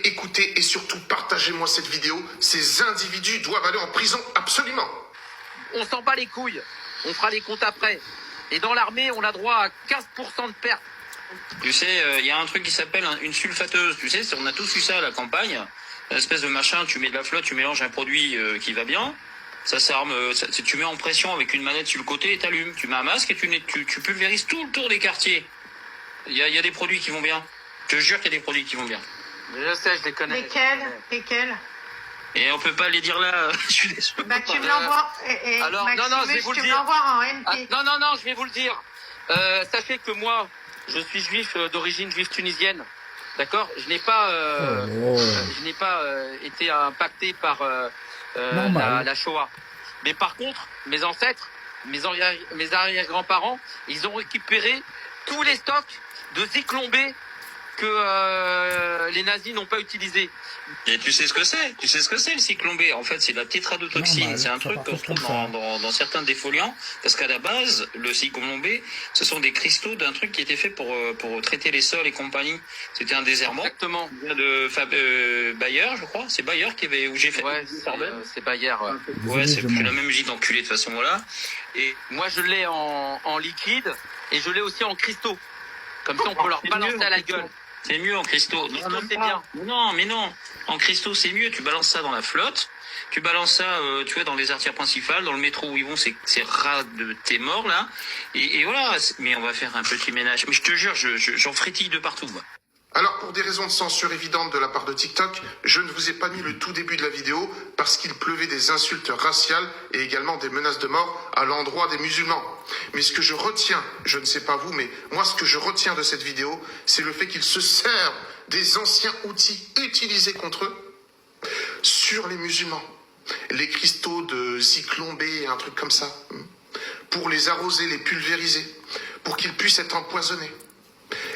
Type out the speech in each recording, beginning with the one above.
écoutez et surtout partagez-moi cette vidéo. Ces individus doivent aller en prison absolument. On s'en bat les couilles. On fera les comptes après. Et dans l'armée, on a droit à 15% de perte. Tu sais, il y a un truc qui s'appelle une sulfateuse. Tu sais, on a tous eu ça à la campagne. Une espèce de machin, tu mets de la flotte, tu mélanges un produit qui va bien. Ça s'arme, tu mets en pression avec une manette sur le côté et t'allumes. Tu mets un masque et tu pulvérises tout le tour des quartiers. Il y a des produits qui vont bien. Je te jure qu'il y a des produits qui vont bien. Je sais, je les connais. Lesquels? Et on peut pas les dire là. Je suis désolé. Bah tu me l'envoies. Alors, Maximus, non, je vais vous le tu me dire. l'envoies en MP. Non, je vais vous le dire. Sachez que moi, je suis juif d'origine juive tunisienne. D'accord. Je n'ai pas été impacté par la Shoah. Mais par contre, mes ancêtres, mes arrière-grands-parents, ils ont récupéré tous les stocks de Zyklon B que les nazis n'ont pas utilisé. Et tu sais ce que c'est? Tu sais ce que c'est le Zyklon B? En fait, c'est la tétradotoxine. C'est un truc qu'on retrouve dans certains défoliants. Parce qu'à la base, le Zyklon B, ce sont des cristaux d'un truc qui était fait pour traiter les sols et compagnie. C'était un désherbant. Exactement. De Bayer, je crois. C'est Bayer qui avait, où j'ai fait. Ouais, c'est Bayer. Ouais, c'est la même usine d'enculé de toute façon, voilà. Et moi, je l'ai en liquide et je l'ai aussi en cristaux. Comme ça, on peut leur balancer à la gueule. C'est mieux en cristaux. Non, c'est bien. Non, mais non. En cristaux, c'est mieux. Tu balances ça dans la flotte. Tu balances ça, tu vois, dans les artères principales, dans le métro où ils vont, c'est ras de tes morts, là. Et voilà. Mais on va faire un petit ménage. Mais je te jure, j'en frétille de partout, moi. Alors, pour des raisons de censure évidentes de la part de TikTok, je ne vous ai pas mis le tout début de la vidéo parce qu'il pleuvait des insultes raciales et également des menaces de mort à l'endroit des musulmans. Mais ce que je retiens, je ne sais pas vous, mais moi ce que je retiens de cette vidéo, c'est le fait qu'ils se servent des anciens outils utilisés contre eux sur les musulmans. Les cristaux de Zyklon B et un truc comme ça, pour les arroser, les pulvériser, pour qu'ils puissent être empoisonnés.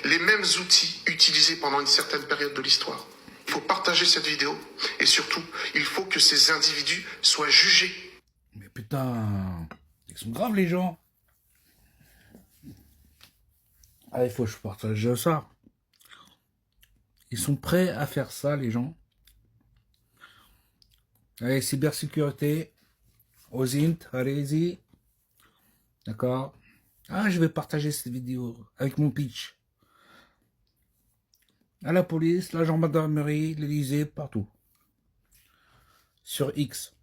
Les mêmes outils utilisés pendant une certaine période de l'histoire. Il faut partager cette vidéo et surtout, il faut que ces individus soient jugés. Mais putain, ils sont graves les gens. Ah, il faut que je partage ça. Ils sont prêts à faire ça, les gens. Allez, cybersécurité, OSINT, allez-y. D'accord. Ah, je vais partager cette vidéo avec mon pitch. À la police, la gendarmerie, l'Élysée, partout. Sur X.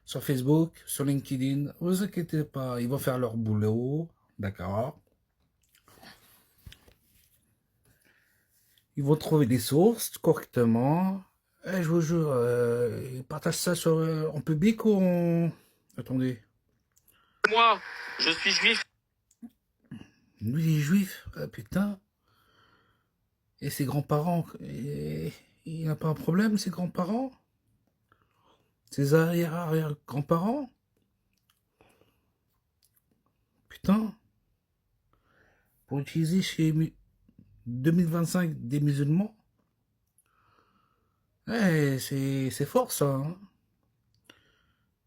Sur Facebook, sur LinkedIn. Ne vous inquiétez pas, ils vont faire leur boulot. D'accord. Ils vont trouver des sources correctement. Et je vous jure, ils partagent ça en public ou en... Attendez. Moi, je suis juif. Lui, il est juif. Ah, putain. Et ses grands-parents, il n'a pas un problème, ses grands-parents? Ses arrière-grands-parents? Putain. Pour utiliser chez 2025 des musulmans? Eh, c'est fort ça. Hein.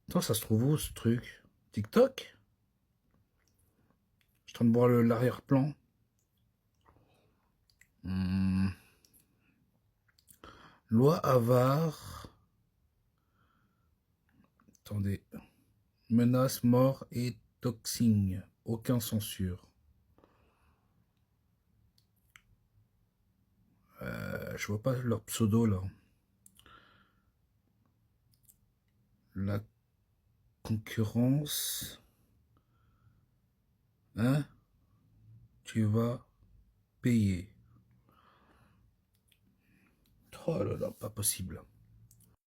Attends, ça se trouve où ce truc? TikTok? Je suis en train de voir l'arrière-plan. Loi avare. Attendez. Menace, mort et toxine. Aucun censure. Je vois pas leur pseudo là. La concurrence. Hein? Tu vas payer. Oh là là, pas possible.